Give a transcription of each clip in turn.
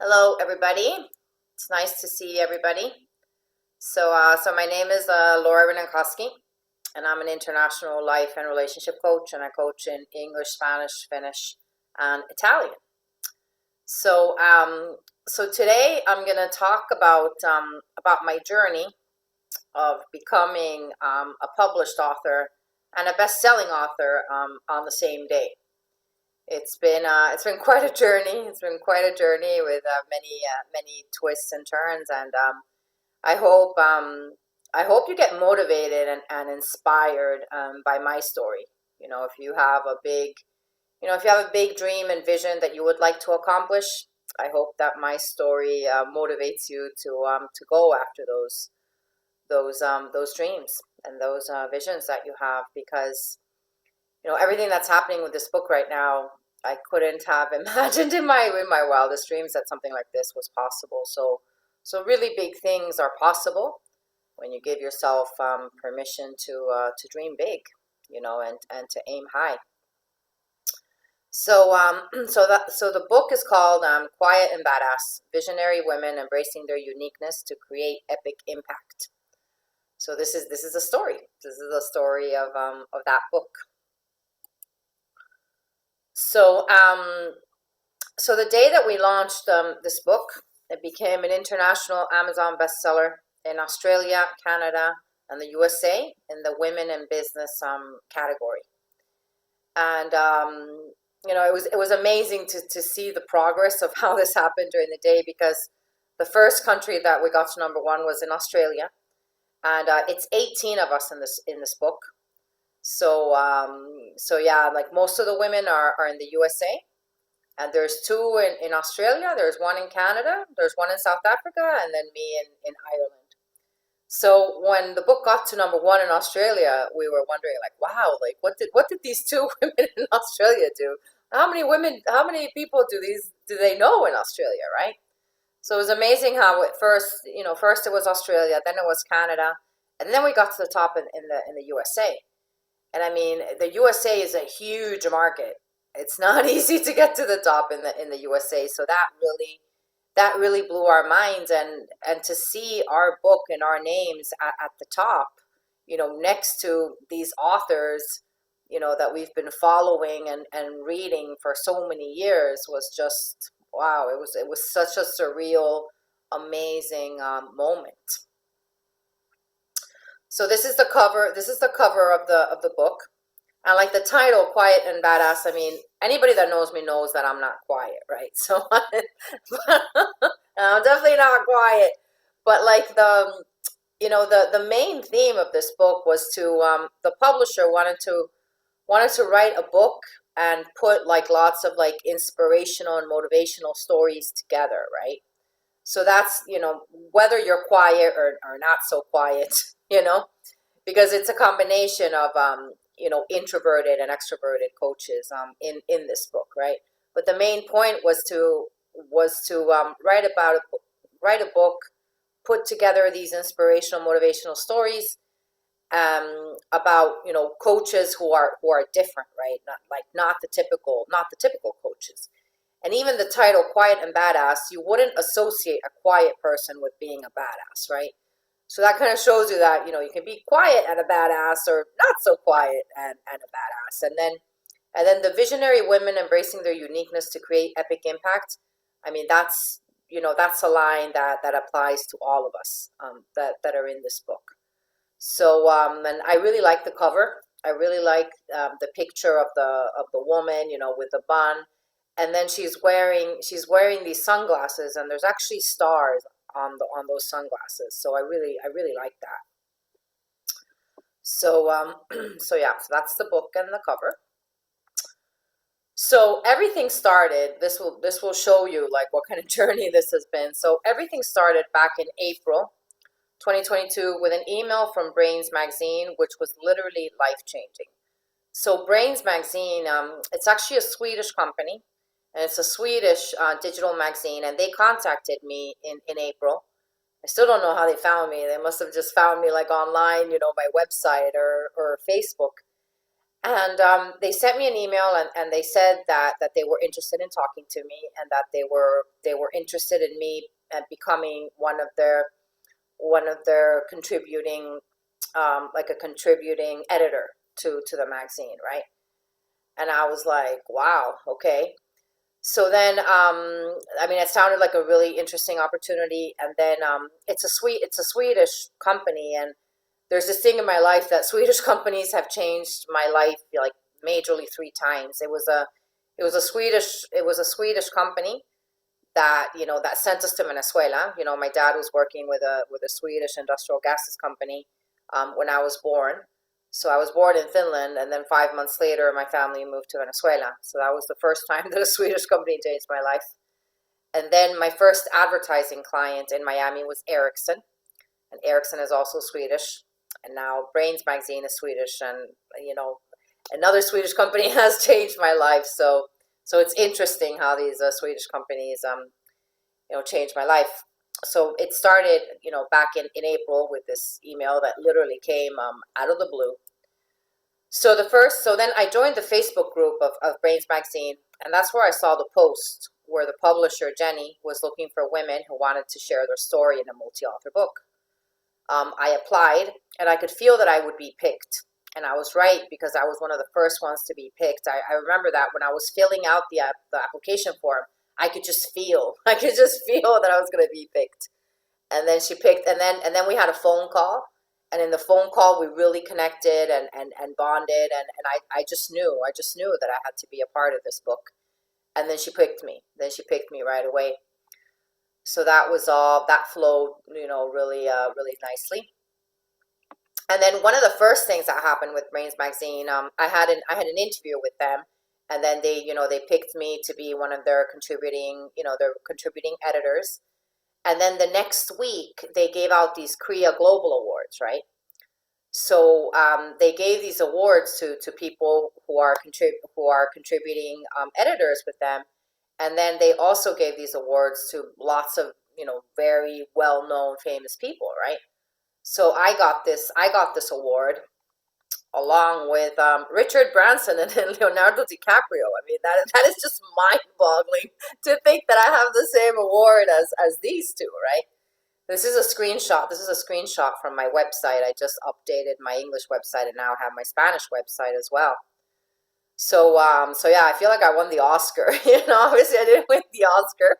Hello, everybody. It's nice to see everybody. So my name is Laura Renankowski, and I'm an international life and relationship coach, and I coach in English, Spanish, Finnish, and Italian. So today I'm going to talk about my journey of becoming a published author and a best-selling author on the same day. It's been quite a journey. It's been quite a journey with many twists and turns, and I hope I hope you get motivated and inspired by my story. If you have a big if you have a big dream and vision that you would like to accomplish, I hope that my story motivates you to go after those dreams and those visions that you have, because everything that's happening with this book right now, I couldn't have imagined in my wildest dreams that something like this was possible. So really big things are possible when you give yourself permission to dream big, and to aim high. So the book is called Quiet and Badass: Visionary Women Embracing Their Uniqueness to Create Epic Impact. So this is a story. This is a story of that book. So the day that we launched this book, it became an international Amazon bestseller in Australia, Canada, and the USA in the women in business category. And it was amazing to see the progress of how this happened during the day, because the first country that we got to number one was in Australia, and it's 18 of us in this book. So yeah, like most of the women are in the USA, and there's two in Australia, there's one in Canada, there's one in South Africa, and then me in Ireland. So when the book got to number one in Australia, we were wondering, like, wow, like what did these two women in Australia do? How many people do they know in Australia, right? So it was amazing how at first, first it was Australia, then it was Canada, and then we got to the top in the USA. And I mean, the USA is a huge market. It's not easy to get to the top in the USA. So that really blew our minds, and to see our book and our names at the top, next to these authors, that we've been following and reading for so many years, was just wow. It was such a surreal, amazing moment. So this is the cover. This is the cover of the book. I like the title, Quiet and Badass. I mean, anybody that knows me knows that I'm not quiet, right? So I'm definitely not quiet. But like the main theme of this book was the publisher wanted to write a book and put like lots of like inspirational and motivational stories together, right? So that's, whether you're quiet or not so quiet, you know, because it's a combination of introverted and extroverted coaches in this book, right? But the main point was to write a book, put together these inspirational, motivational stories about coaches who are different, right? Not the typical coaches. And even the title, Quiet and Badass, you wouldn't associate a quiet person with being a badass, right? So that kind of shows you that, you can be quiet and a badass, or not so quiet and a badass. And then the visionary women embracing their uniqueness to create epic impact. I mean, that's a line that applies to all of us that are in this book. So, and I really like the cover. I really like the picture of the woman, with the bun, and then she's wearing these sunglasses, and there's actually stars on those sunglasses. So I really like that. So so yeah, so that's the book and the cover. So everything started. This will show you like what kind of journey this has been. So everything started back in April 2022 with an email from Brains Magazine, which was literally life changing. So Brains Magazine, it's actually a Swedish company, and it's a Swedish digital magazine, and they contacted me in April. I still don't know how they found me. They must have just found me like online, my website or Facebook. And they sent me an email, and they said that they were interested in talking to me, and that they were interested in me becoming one of their contributing, like a contributing editor to the magazine, right? And I was like, wow, okay. So then, I mean, it sounded like a really interesting opportunity. And then it's a Swedish company, and there's this thing in my life that Swedish companies have changed my life like majorly 3 times. It was a Swedish company that that sent us to Venezuela. My dad was working with a Swedish industrial gases company when I was born. So I was born in Finland, and then 5 months later, my family moved to Venezuela. So that was the first time that a Swedish company changed my life. And then my first advertising client in Miami was Ericsson, and Ericsson is also Swedish. And now Brains magazine is Swedish, and another Swedish company has changed my life. So it's interesting how these Swedish companies changed my life. So it started back in April with this email that literally came out of the blue. So then I joined the Facebook group of Brains magazine, and that's where I saw the post where the publisher Jenny was looking for women who wanted to share their story in a multi-author book. I applied, and I could feel that I would be picked. And I was right, because I was one of the first ones to be picked. I remember that when I was filling out the application form, I could just feel that I was going to be picked. And then she picked, and then we had a phone call. And in the phone call, we really connected and bonded. And I just knew that I had to be a part of this book. And then she picked me. Right away. So that flowed, really nicely. And then one of the first things that happened with Brains magazine, I had an interview with them, and then they picked me to be one of their contributing editors. And then the next week they gave out these Korea Global Awards, right? So they gave these awards to people who are contributing editors with them, and then they also gave these awards to lots of very well known famous people, right? So I got this award along with Richard Branson and Leonardo DiCaprio. I mean, that is just mind-boggling to think that I have the same award as these two, right? This is a screenshot. From my website. I just updated my English website, and now have my Spanish website as well. So yeah, I feel like I won the Oscar. Obviously I didn't win the Oscar,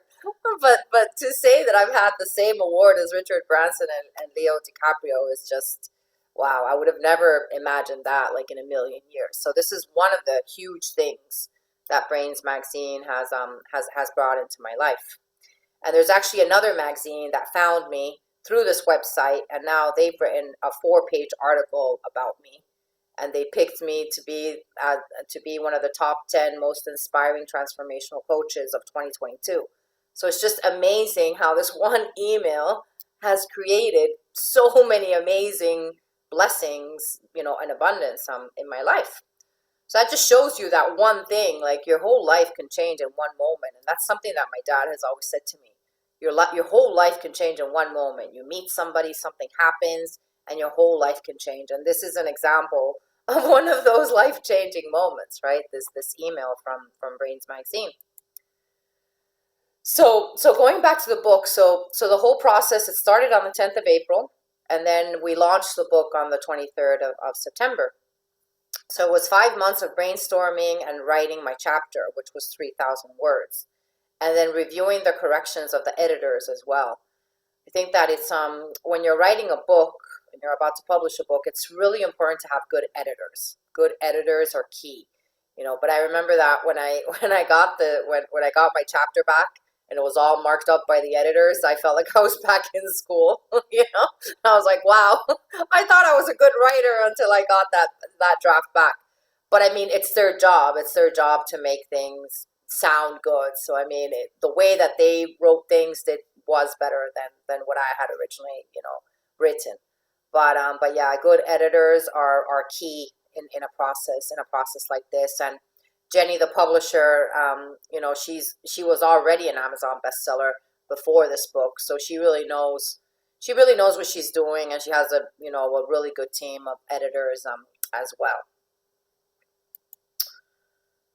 but to say that I've had the same award as Richard Branson and Leo DiCaprio is just wow. I would have never imagined that, like, in a million years. So this is one of the huge things that Brains magazine has brought into my life. And there's actually another magazine that found me through this website, and now they've written a 4-page article about me, and they picked me to be one of the top 10 most inspiring transformational coaches of 2022. So it's just amazing how this one email has created so many amazing blessings, and abundance in my life. So that just shows you that one thing, like, your whole life can change in one moment. And that's something that my dad has always said to me. Your whole life can change in one moment. You meet somebody, something happens, and your whole life can change. And this is an example of one of those life-changing moments, right? This email from Brains magazine. So going back to the book, so the whole process, it started on the 10th of April, and then we launched the book on the 23rd of September. So it was 5 months of brainstorming and writing my chapter, which was 3,000 words, and then reviewing the corrections of the editors as well. I think that it's when you're writing a book and you're about to publish a book, it's really important to have good editors. Good editors are key, But I remember that when I got my chapter back, and it was all marked up by the editors, I felt like I was back in school. I was like, wow, I thought I was a good writer until I got that draft back. But I mean, it's their job. It's their job to make things sound good. So I mean, the way that they wrote things was better than what I had originally, written. But yeah, good editors are key in a process like this. And Jenny, the publisher, she was already an Amazon bestseller before this book, so she really knows what she's doing, and she has a really good team of editors as well.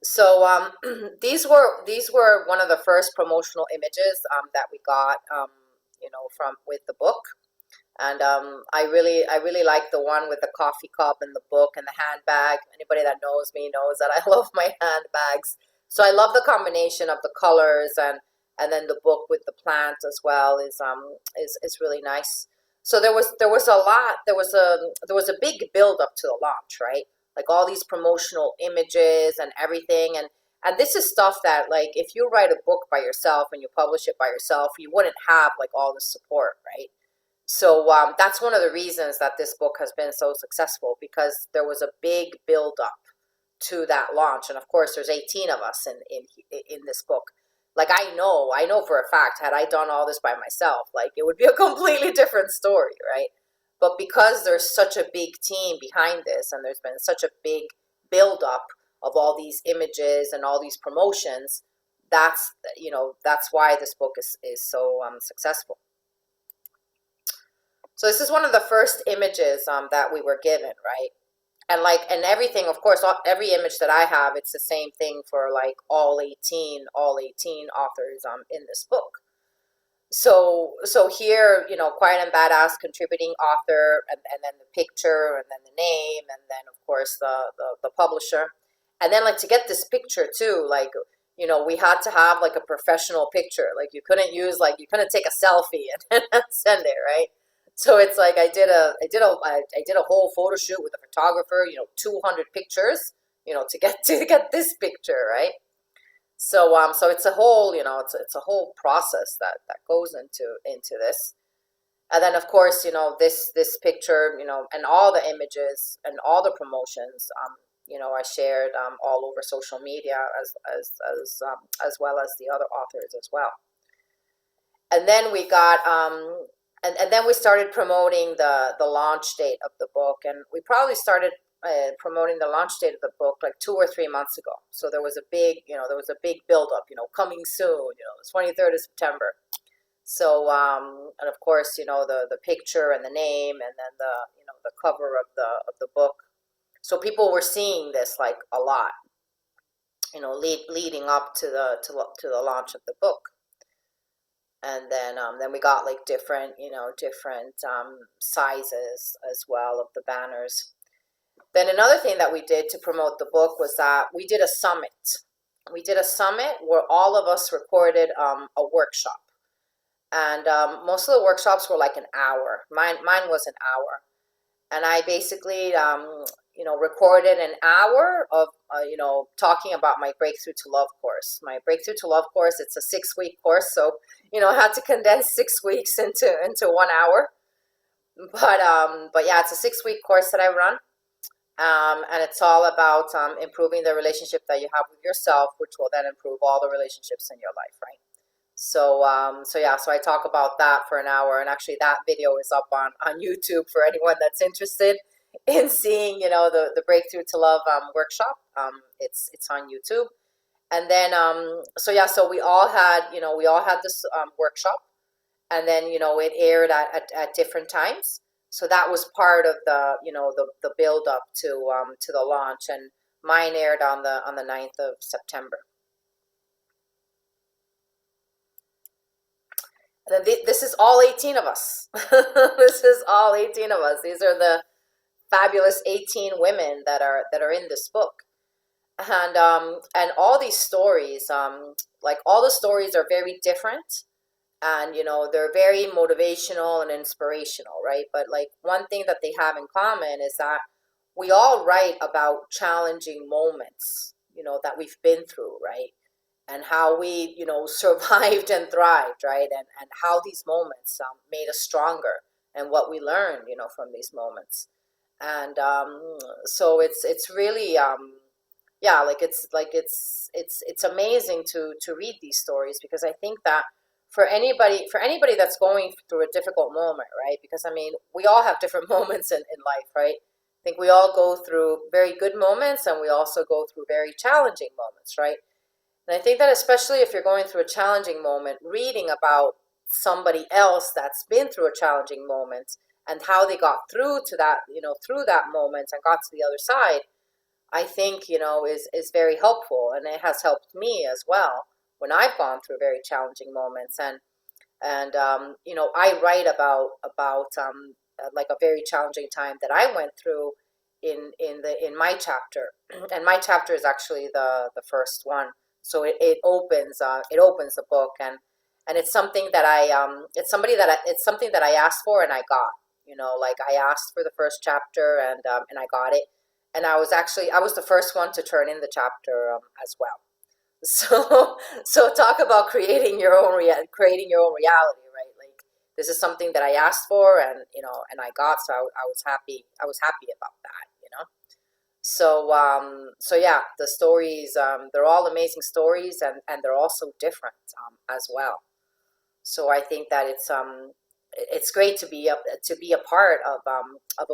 So these were one of the first promotional images that we got, from with the book. And I really like the one with the coffee cup and the book and the handbag. Anybody that knows me knows that I love my handbags. So I love the combination of the colors, and then the book with the plant as well is really nice. So there was a lot. There was a big build up to the launch, right? Like all these promotional images and everything, and this is stuff that, like, if you write a book by yourself and you publish it by yourself, you wouldn't have like all the support, right? So that's one of the reasons that this book has been so successful, because there was a big build up to that launch. And of course, there's 18 of us in this book. Like, I know for a fact, had I done all this by myself, like, it would be a completely different story, right? But because there's such a big team behind this, and there's been such a big build up of all these images and all these promotions, that's why this book is so successful. So this is one of the first images that we were given, right? And everything, of course, every image that I have, it's the same thing for like all 18 authors in this book. So here, Quiet and Badass contributing author, and then the picture, and then the name, and then of course the publisher. And then, like, to get this picture too, like, we had to have like a professional picture. Like, you couldn't take a selfie and send it, right? So it's like I did a whole photo shoot with a photographer, 200 pictures, to get this picture, right? So it's a whole, it's a whole process that goes into this. And then of course, this picture, and all the images and all the promotions, I shared all over social media, as well as the other authors as well. And then we got and then we started promoting the launch date of the book, and we probably started promoting the launch date of the book like 2 or 3 months ago. So there was a big build up, coming soon, the 23rd of September. So and of course, the picture and the name, and then the cover of the book. So people were seeing this like a lot, leading up to the launch of the book. And then we got like different sizes as well of the banners. Then another thing that we did to promote the book was that we did a summit. We did a summit where all of us recorded a workshop, and most of the workshops were like an hour. Mine was an hour, and I basically recorded an hour of talking about my Breakthrough to Love course. My Breakthrough to Love course, it's a 6-week course, so I had to condense 6 weeks into 1 hour. But yeah, it's a 6-week course that I run. And it's all about improving the relationship that you have with yourself, which will then improve all the relationships in your life, right? So I talk about that for an hour, and actually that video is up on YouTube for anyone that's interested in seeing, the Breakthrough to Love workshop. It's on YouTube. And then so we all had this workshop, and then it aired at different times. So that was part of the build up to the launch, and mine aired on the 9th of September. And then this is all 18 of us. This is all 18 of us. These are the fabulous 18 women that are in this book. And all these stories, like, all the stories are very different, and they're very motivational and inspirational, right? But like, one thing that they have in common is that we all write about challenging moments, that we've been through, right? And how we survived and thrived, right? And how these moments made us stronger, and what we learned from these moments. And so it's really yeah, like, it's amazing to read these stories, because I think that for anybody that's going through a difficult moment, right? Because I mean, we all have different moments in life, right? I think we all go through very good moments, and we also go through very challenging moments, right? And I think that especially if you're going through a challenging moment, reading about somebody else that's been through a challenging moment, and how they got through to that, through that moment, and got to the other side, I think, is very helpful, and it has helped me as well when I've gone through very challenging moments. And I write about like a very challenging time that I went through in my chapter, and my chapter is actually the first one. So it opens the book, and it's something that it's something that I asked for and I got. Like I asked for the first chapter, and I got it, and I was the first one to turn in the chapter as well. So so talk about creating your own reality, right? Like this is something that I asked for, and I got. So I was happy. I was happy about that. So yeah, the stories, they're all amazing stories, and they're also different as well. So I think that it's great to be a part of a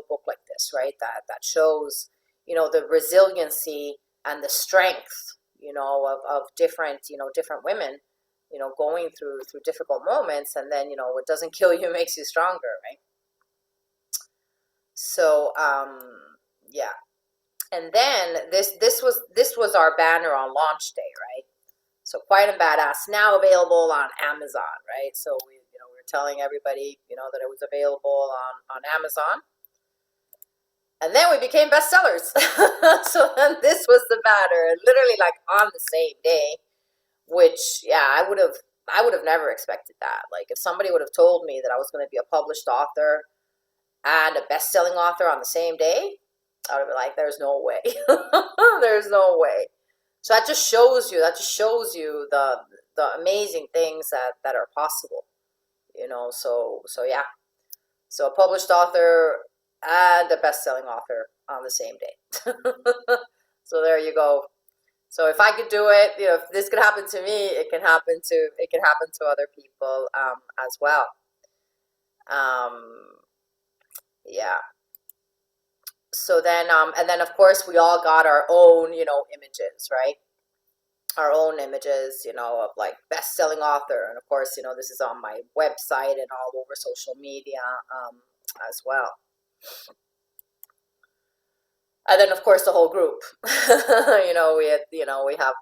book like this, right? That shows the resiliency and the strength of different different women going through difficult moments, and then what doesn't kill you makes you stronger, right? So yeah, and then this was our banner on launch day, right? So Quiet and Badass now available on Amazon, right? So we were telling everybody that it was available on Amazon, and then we became bestsellers. So then this was the banner, literally like on the same day. Which, yeah, I would have never expected that. Like if somebody would have told me that I was going to be a published author and a best-selling author on the same day, I would have been like, "There's no way, there's no way." So that just shows you the amazing things that are possible. So yeah, so a published author and a best-selling author on the same day. So there you go. So if I could do it, if this could happen to me, it can happen to other people as well. Um, yeah. So then and then of course we all got our own images, right? Our own images, of like best-selling author, and of course this is on my website and all over social media as well. And then of course the whole group. We have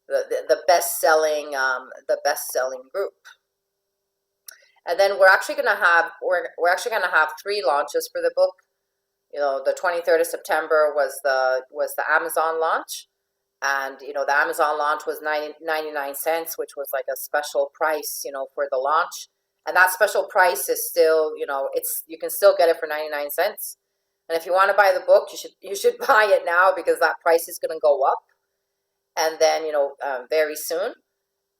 the best selling group. And then we're actually gonna have three launches for the book. The 23rd of September was the Amazon launch, and the Amazon launch was 99 cents, which was like a special price for the launch. And that special price is still, you can still get it for 99 cents. And if you want to buy the book, you should buy it now, because that price is going to go up, and then very soon.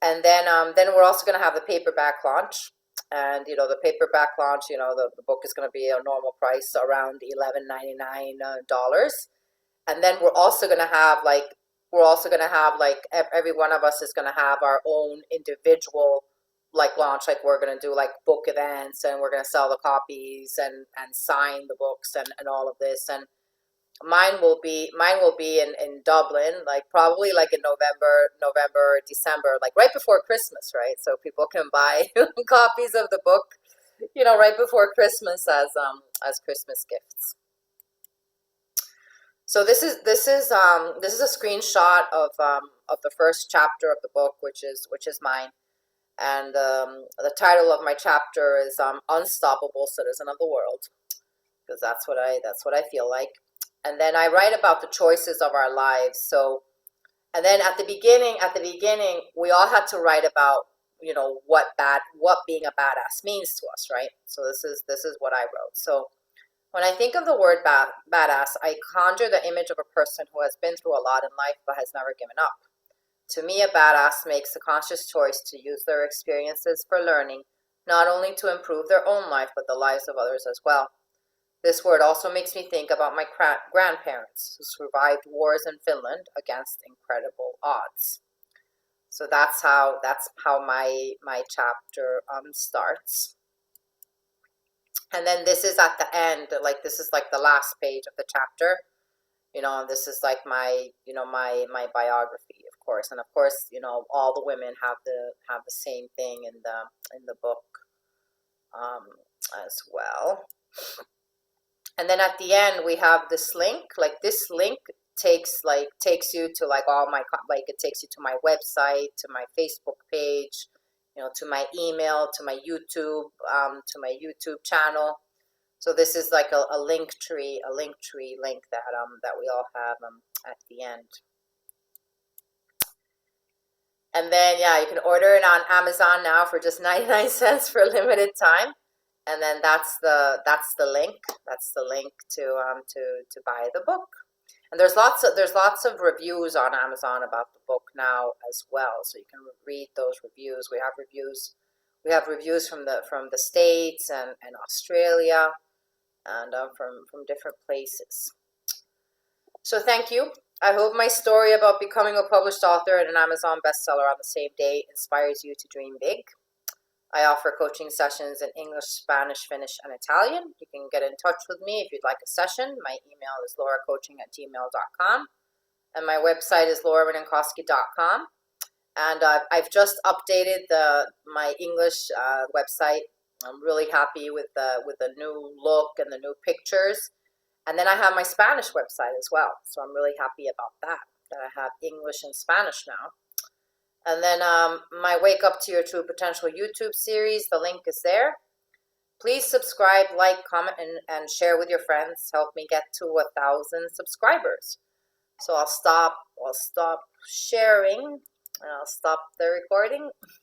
And then we're also going to have the paperback launch. And the paperback launch, the book is going to be a normal price around $11.99. And then we're also going to have every one of us is going to have our own individual like launch. Like we're going to do like book events, and we're going to sell the copies and sign the books and all of this. And mine will be in Dublin, like probably like in November, December, like right before Christmas, right? So people can buy copies of the book, right before Christmas as Christmas gifts. So this is a screenshot of the first chapter of the book, which is mine. And the title of my chapter is Unstoppable Citizen of the World, because that's what I feel like. And then I write about the choices of our lives. So, and then at the beginning, we all had to write about what being a badass means to us, right? So this is what I wrote. So when I think of the word badass, I conjure the image of a person who has been through a lot in life but has never given up. To me, a badass makes a conscious choice to use their experiences for learning, not only to improve their own life but the lives of others as well. This word also makes me think about my grandparents who survived wars in Finland against incredible odds. So that's how my chapter starts. And then this is at the end, like this is like the last page of the chapter. And this is like my biography, of course. And of course, all the women have the same thing in the book as well. And then at the end we have this link. Like this link takes you to like all my, like it takes you to my website, to my Facebook page, you know, to my email, to my YouTube channel. So this is like a link tree link that we all have at the end. And then yeah, you can order it on Amazon now for just 99 cents for a limited time. And then that's the link. That's the link to buy the book. And there's lots of reviews on Amazon about the book now as well, so you can read those reviews. We have reviews from the States and Australia, and from different places. So thank you. I hope my story about becoming a published author and an Amazon bestseller on the same day inspires you to dream big. I offer coaching sessions in English, Spanish, Finnish, and Italian. You can get in touch with me if you'd like a session. My email is lauracoaching@gmail.com, and my website is laurawieninkowski.com. And I've just updated my English website. I'm really happy with the new look and the new pictures. And then I have my Spanish website as well. So I'm really happy about that I have English and Spanish now. And then my Wake Up to Your True Potential YouTube series, the link is there. Please subscribe, like, comment, and share with your friends. Help me get to 1,000 subscribers. So I'll stop sharing, and I'll stop the recording.